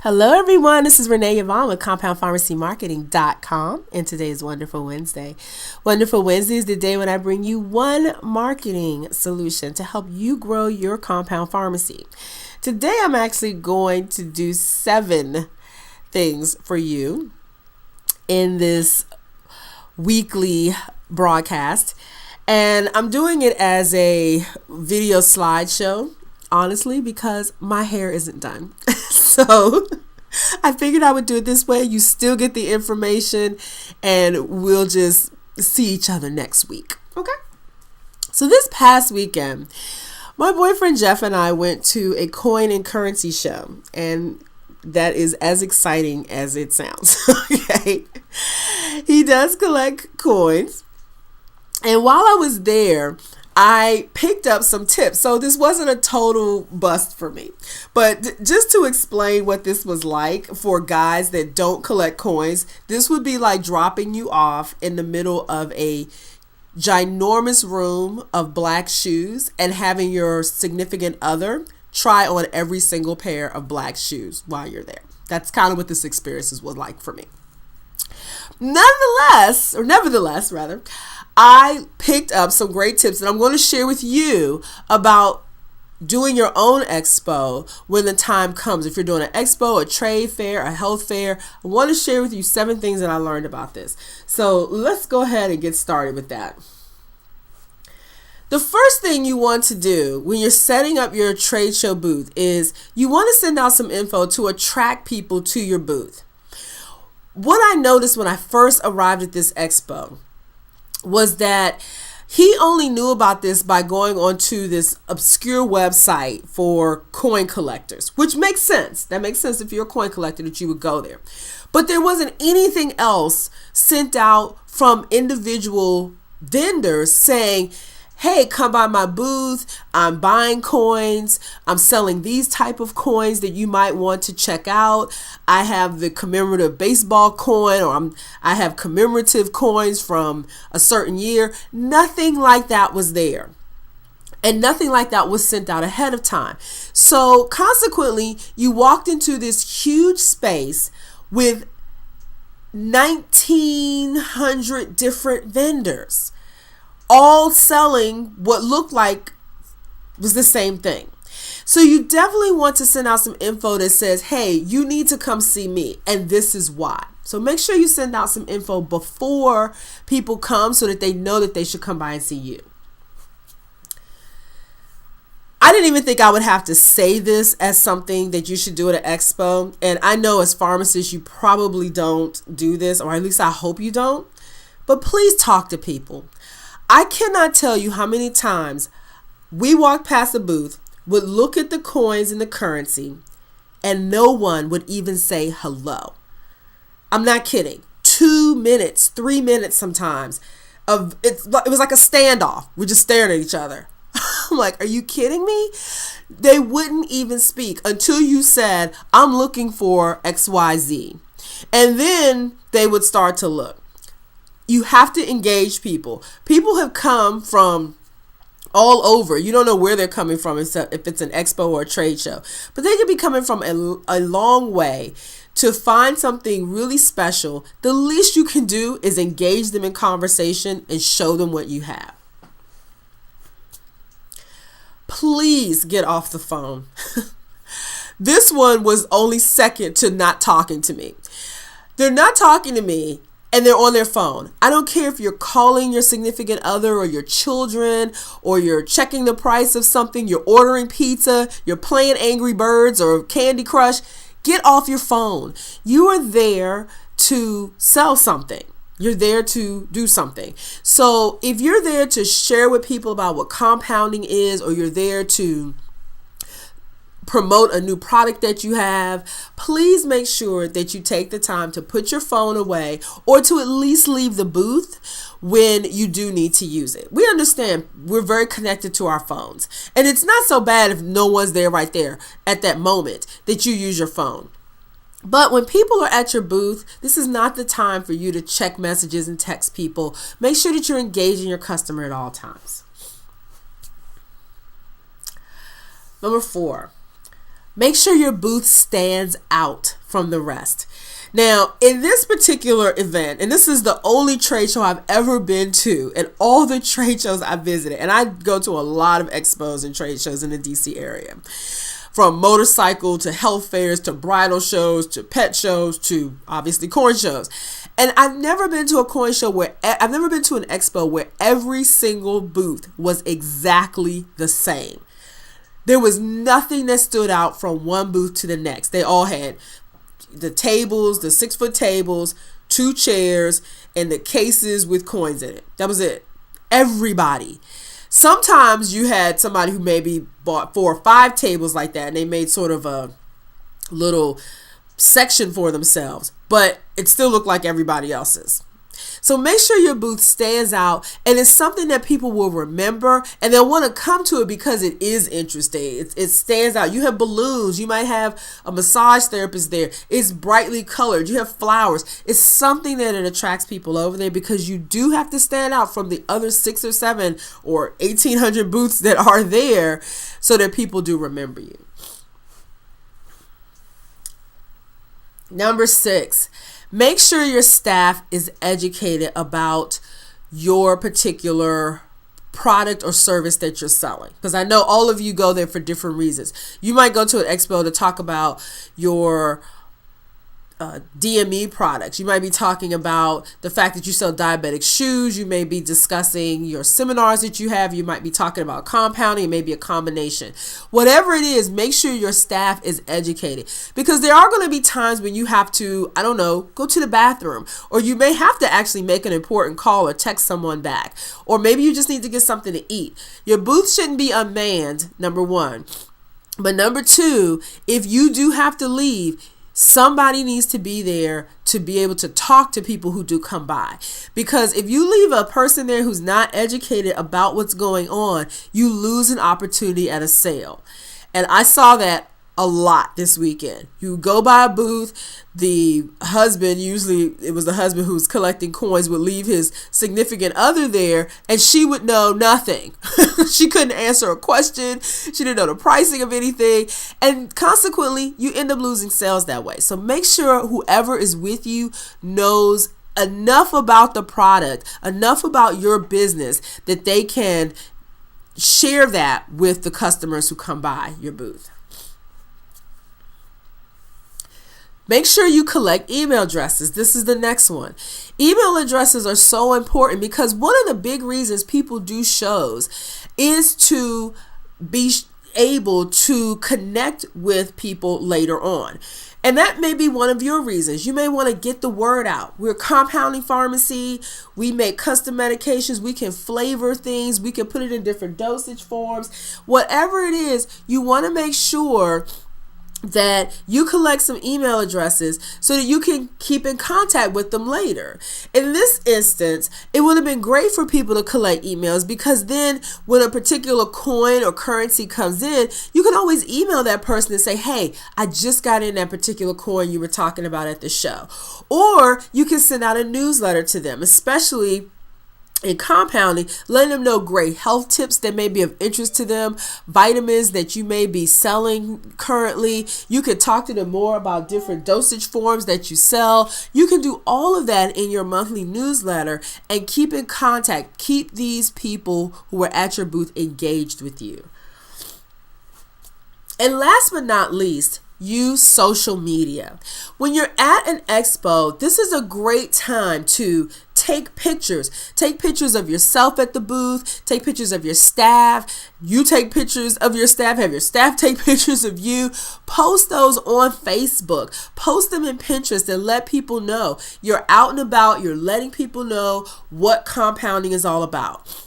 Hello, everyone. This is Renee Yvonne with CompoundPharmacyMarketing.com, and today is Wonderful Wednesday. Wonderful Wednesday is the day when I bring you one marketing solution to help you grow your compound pharmacy. Today, I'm actually going to do 7 things for you in this weekly broadcast, and I'm doing it as a video slideshow. Honestly, because my hair isn't done. So I figured I would do it this way. You still get the information and we'll just see each other next week. Okay. So this past weekend, my boyfriend Jeff and I went to a coin and currency show, and that is as exciting as it sounds. Okay. He does collect coins. And while I was there, I picked up some tips. So this wasn't a total bust for me. But just to explain what this was like for guys that don't collect coins, this would be like dropping you off in the middle of a ginormous room of black shoes and having your significant other try on every single pair of black shoes while you're there. That's kind of what this experience was like for me. Nevertheless, I picked up some great tips that I'm going to share with you about doing your own expo when the time comes. If you're doing an expo, a trade fair, a health fair, I want to share with you 7 things that I learned about this. So let's go ahead and get started with that. The first thing you want to do when you're setting up your trade show booth is you want to send out some info to attract people to your booth. What I noticed when I first arrived at this expo was that he only knew about this by going onto this obscure website for coin collectors, which makes sense. That makes sense if you're a coin collector that you would go there. But there wasn't anything else sent out from individual vendors saying, hey, come by my booth, I'm buying coins, I'm selling these type of coins that you might want to check out. I have the commemorative baseball coin, or I have commemorative coins from a certain year. Nothing like that was there. And nothing like that was sent out ahead of time. So consequently, you walked into this huge space with 1,900 different vendors, all selling what looked like was the same thing. So you definitely want to send out some info that says, hey, you need to come see me, and this is why. So make sure you send out some info before people come so that they know that they should come by and see you. I didn't even think I would have to say this as something that you should do at an expo. And I know as pharmacists, you probably don't do this, or at least I hope you don't. But please talk to people. I cannot tell you how many times we walked past a booth, would look at the coins and the currency, and no one would even say hello. I'm not kidding. 2 minutes, 3 minutes sometimes. It was like a standoff. We're just staring at each other. I'm like, are you kidding me? They wouldn't even speak until you said, I'm looking for XYZ. And then they would start to look. You have to engage people. People have come from all over. You don't know where they're coming from if it's an expo or a trade show. But they could be coming from a long way to find something really special. The least you can do is engage them in conversation and show them what you have. Please get off the phone. This one was only second to not talking to me. They're not talking to me, and they're on their phone. I don't care if you're calling your significant other or your children, or you're checking the price of something, you're ordering pizza, you're playing Angry Birds or Candy Crush. Get off your phone. You are there to sell something. You're there to do something. So if you're there to share with people about what compounding is, or you're there to promote a new product that you have, please make sure that you take the time to put your phone away, or to at least leave the booth when you do need to use it. We understand we're very connected to our phones, and it's not so bad if no one's there right there at that moment that you use your phone. But when people are at your booth, this is not the time for you to check messages and text people. Make sure that you're engaging your customer at all times. Number 4, Make sure your booth stands out from the rest. Now, in this particular event, and this is the only trade show I've ever been to, and all the trade shows I visited, and I go to a lot of expos and trade shows in the DC area, from motorcycle to health fairs to bridal shows to pet shows to obviously coin shows. And I've never been to a coin show I've never been to an expo where every single booth was exactly the same. There was nothing that stood out from one booth to the next. They all had the tables, the 6-foot tables, 2 chairs, and the cases with coins in it. That was it. Everybody. Sometimes you had somebody who maybe bought 4 or 5 tables like that, and they made sort of a little section for themselves, but it still looked like everybody else's. So make sure your booth stands out, and it's something that people will remember, and they'll want to come to it because it is interesting. It stands out. You have balloons. You might have a massage therapist there. It's brightly colored. You have flowers. It's something that it attracts people over there because you do have to stand out from the other 6 or 7 or 1,800 booths that are there so that people do remember you. Number 6. Make sure your staff is educated about your particular product or service that you're selling. Because I know all of you go there for different reasons. You might go to an expo to talk about your DME products. You might be talking about the fact that you sell diabetic shoes. You may be discussing your seminars that you have. You might be talking about compounding. It may be a combination. Whatever it is, make sure your staff is educated, because there are going to be times when you have to, I don't know, go to the bathroom, or you may have to actually make an important call or text someone back, or maybe you just need to get something to eat. Your booth shouldn't be unmanned, number 1. But number 2, if you do have to leave, somebody needs to be there to be able to talk to people who do come by. Because if you leave a person there who's not educated about what's going on, you lose an opportunity at a sale. And I saw that a lot this weekend. You go by a booth, the husband, usually it was the husband who was collecting coins, would leave his significant other there, and she would know nothing. She couldn't answer a question. She didn't know the pricing of anything. And consequently, you end up losing sales that way. So make sure whoever is with you knows enough about the product, enough about your business, that they can share that with the customers who come by your booth. Make sure you collect email addresses. This is the next one. Email addresses are so important because one of the big reasons people do shows is to be able to connect with people later on. And that may be one of your reasons. You may want to get the word out. We're a compounding pharmacy. We make custom medications. We can flavor things. We can put it in different dosage forms. Whatever it is, you want to make sure that you collect some email addresses so that you can keep in contact with them later. In this instance, it would have been great for people to collect emails, because then when a particular coin or currency comes in, you can always email that person and say, hey, I just got in that particular coin you were talking about at the show. Or you can send out a newsletter to them, especially in compounding, letting them know great health tips that may be of interest to them, vitamins that you may be selling currently. You can talk to them more about different dosage forms that you sell. You can do all of that in your monthly newsletter and keep in contact. Keep these people who are at your booth engaged with you. And last but not least, use social media. When you're at an expo, this is a great time to take pictures. Take pictures of yourself at the booth. Take pictures of your staff. You take pictures of your staff. Have your staff take pictures of you. Post those on Facebook. Post them in Pinterest and let people know you're out and about. You're letting people know what compounding is all about.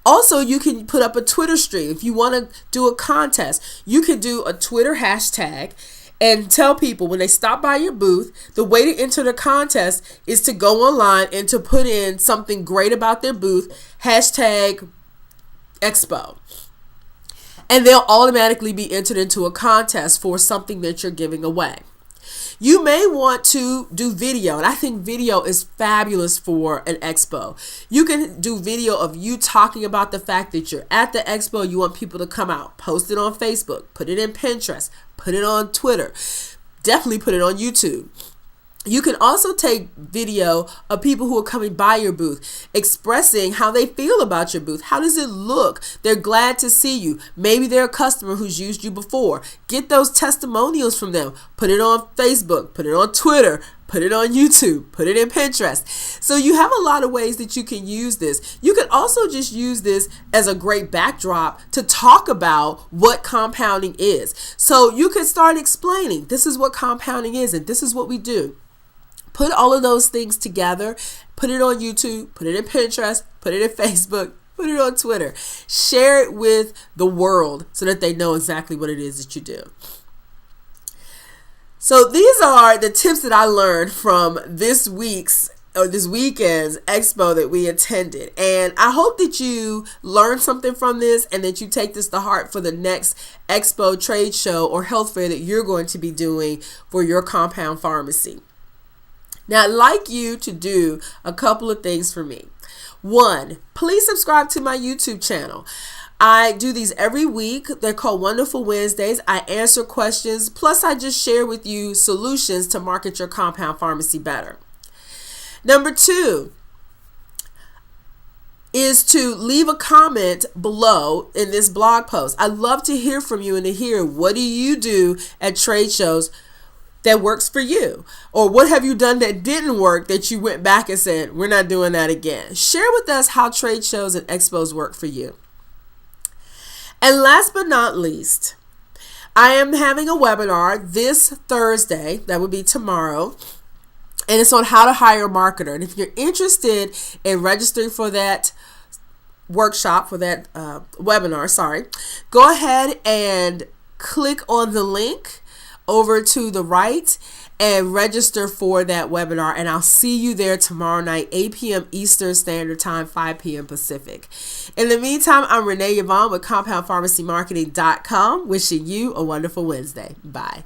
Also, you can put up a Twitter stream. If you want to do a contest, you can do a Twitter hashtag and tell people when they stop by your booth, the way to enter the contest is to go online and to put in something great about their booth, hashtag expo. And they'll automatically be entered into a contest for something that you're giving away. You may want to do video, and I think video is fabulous for an expo. You can do video of you talking about the fact that you're at the expo, you want people to come out, post it on Facebook, put it in Pinterest, put it on Twitter, definitely put it on YouTube. You can also take video of people who are coming by your booth, expressing how they feel about your booth. How does it look? They're glad to see you. Maybe they're a customer who's used you before. Get those testimonials from them. Put it on Facebook, put it on Twitter, put it on YouTube, put it in Pinterest. So you have a lot of ways that you can use this. You can also just use this as a great backdrop to talk about what compounding is. So you can start explaining, this is what compounding is and this is what we do. Put all of those things together, put it on YouTube, put it in Pinterest, put it in Facebook, put it on Twitter. Share it with the world so that they know exactly what it is that you do. So these are the tips that I learned from this weekend's expo that we attended. And I hope that you learned something from this and that you take this to heart for the next expo, trade show, or health fair that you're going to be doing for your compound pharmacy. Now, I'd like you to do a couple of things for me. One, please subscribe to my YouTube channel. I do these every week. They're called Wonderful Wednesdays. I answer questions, plus I just share with you solutions to market your compound pharmacy better. Number two is to leave a comment below in this blog post. I'd love to hear from you and to hear, what do you do at trade shows that works for you? Or what have you done that didn't work that you went back and said, we're not doing that again? Share with us how trade shows and expos work for you. And last but not least, I am having a webinar this Thursday, that would be tomorrow, and it's on how to hire a marketer. And if you're interested in registering for that workshop, for that webinar, go ahead and click on the link over to the right and register for that webinar, and I'll see you there tomorrow night, 8 p.m. Eastern Standard Time, 5 p.m. Pacific. In the meantime, I'm Renee Yvonne with CompoundPharmacyMarketing.com, wishing you a wonderful Wednesday. Bye.